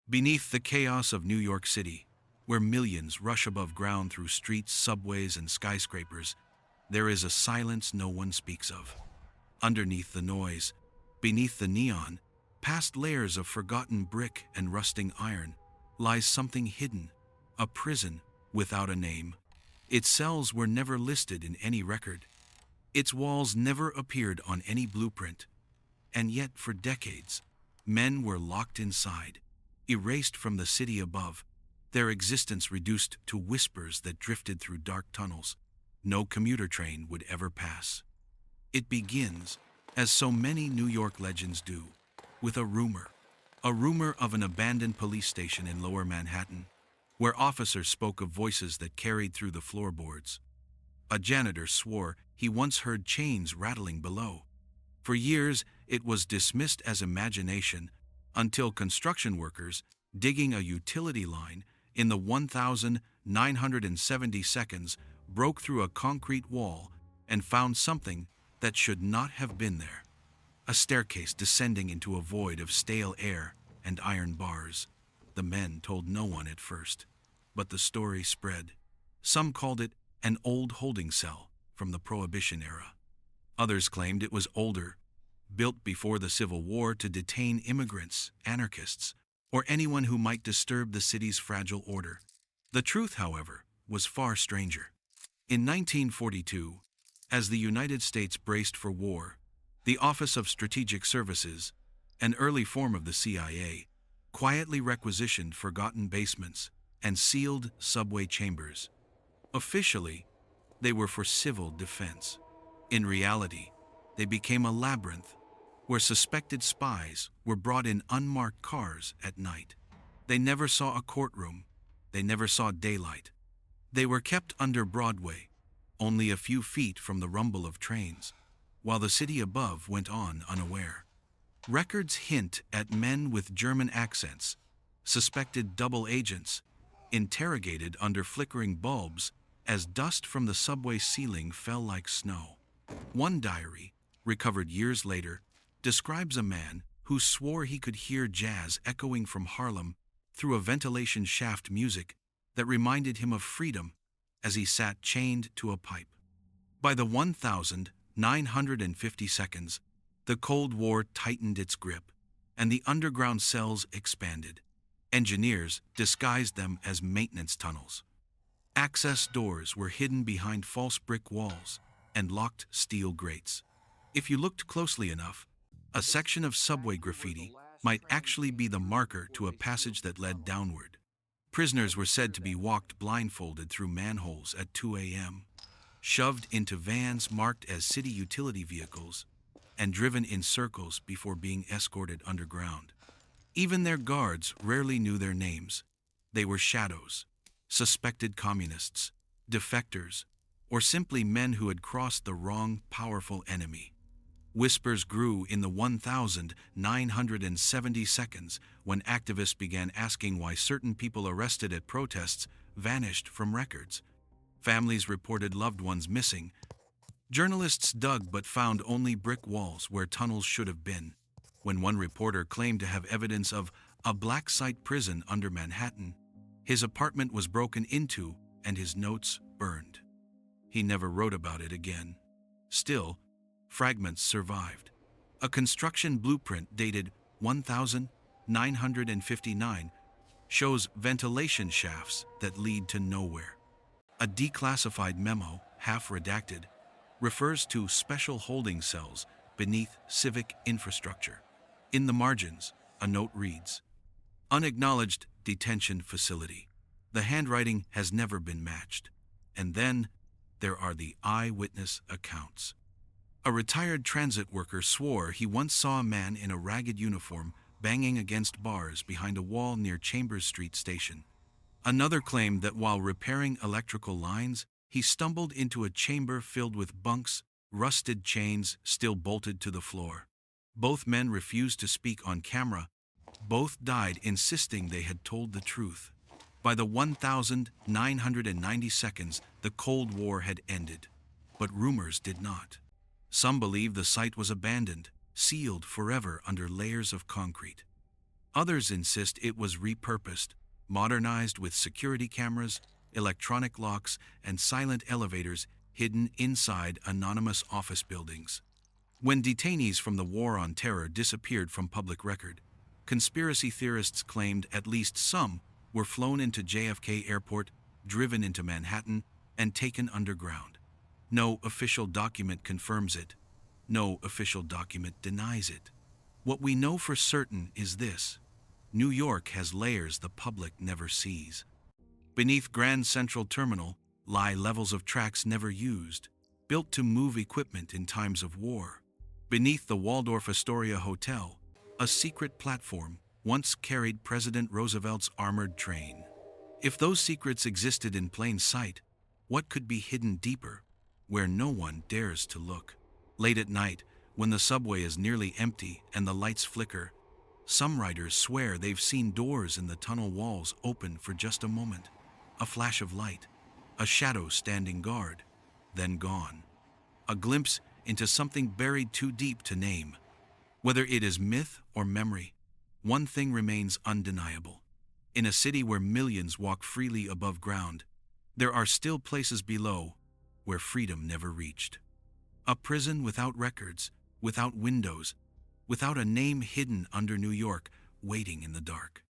Beneath the chaos of New York City, where millions rush above ground through streets, subways, and skyscrapers, there is a silence no one speaks of. Underneath the noise, beneath the neon, past layers of forgotten brick and rusting iron, lies something hidden, a prison without a name. Its cells were never listed in any record. Its walls never appeared on any blueprint. And yet, for decades, men were locked inside, erased from the city above, their existence reduced to whispers that drifted through dark tunnels no commuter train would ever pass. It begins, as so many New York legends do, with a rumor of an abandoned police station in Lower Manhattan, where officers spoke of voices that carried through the floorboards. A janitor swore he once heard chains rattling below. For years, it was dismissed as imagination until construction workers digging a utility line in the 1,970 seconds broke through a concrete wall and found something that should not have been there. A staircase descending into a void of stale air and iron bars. The men told no one at first, but the story spread. Some called it an old holding cell from the Prohibition era. Others claimed it was older, built before the Civil War to detain immigrants, anarchists, or anyone who might disturb the city's fragile order. The truth, however, was far stranger. In 1942, as the United States braced for war, the Office of Strategic Services, an early form of the CIA, quietly requisitioned forgotten basements and sealed subway chambers. Officially, they were for civil defense. In reality, they became a labyrinth where suspected spies were brought in unmarked cars at night. They never saw a courtroom. They never saw daylight. They were kept under Broadway, only a few feet from the rumble of trains, while the city above went on unaware. Records hint at men with German accents, suspected double agents, interrogated under flickering bulbs as dust from the subway ceiling fell like snow. One diary, recovered years later, describes a man who swore he could hear jazz echoing from Harlem through a ventilation shaft, music that reminded him of freedom as he sat chained to a pipe. By the 1,950 seconds, the Cold War tightened its grip, and the underground cells expanded. Engineers disguised them as maintenance tunnels. Access doors were hidden behind false brick walls and locked steel grates. If you looked closely enough, a section of subway graffiti might actually be the marker to a passage that led downward. Prisoners were said to be walked blindfolded through manholes at 2 a.m., shoved into vans marked as city utility vehicles, and driven in circles before being escorted underground. Even their guards rarely knew their names. They were shadows, suspected communists, defectors, or simply men who had crossed the wrong, powerful enemy. Whispers grew in the 1,970 seconds when activists began asking why certain people arrested at protests vanished from records. Families reported loved ones missing. Journalists dug but found only brick walls where tunnels should have been. When one reporter claimed to have evidence of a black site prison under Manhattan, his apartment was broken into and his notes burned. He never wrote about it again. Still, fragments survived. A construction blueprint dated 1959 shows ventilation shafts that lead to nowhere. A declassified memo, half redacted, refers to special holding cells beneath civic infrastructure. In the margins, a note reads, "Unacknowledged detention facility." The handwriting has never been matched. And then there are the eyewitness accounts. A retired transit worker swore he once saw a man in a ragged uniform banging against bars behind a wall near Chambers Street station. Another claimed that while repairing electrical lines, he stumbled into a chamber filled with bunks, rusted chains still bolted to the floor. Both men refused to speak on camera. Both died insisting they had told the truth. By the 1,990 seconds, the Cold War had ended. But rumors did not. Some believed the site was abandoned, sealed forever under layers of concrete. Others insist it was repurposed, modernized with security cameras, electronic locks, and silent elevators hidden inside anonymous office buildings. When detainees from the War on Terror disappeared from public record, conspiracy theorists claimed at least some were flown into JFK Airport, driven into Manhattan, and taken underground. No official document confirms it. No official document denies it. What we know for certain is this: New York has layers the public never sees. Beneath Grand Central Terminal lie levels of tracks never used, built to move equipment in times of war. Beneath the Waldorf Astoria Hotel, a secret platform once carried President Roosevelt's armored train. If those secrets existed in plain sight, what could be hidden deeper, where no one dares to look? Late at night, when the subway is nearly empty and the lights flicker, some writers swear they've seen doors in the tunnel walls open for just a moment. A flash of light, a shadow standing guard, then gone. A glimpse into something buried too deep to name. Whether it is myth or memory, one thing remains undeniable. In a city where millions walk freely above ground, there are still places below where freedom never reached. A prison without records, without windows, without a name hidden under New York, waiting in the dark.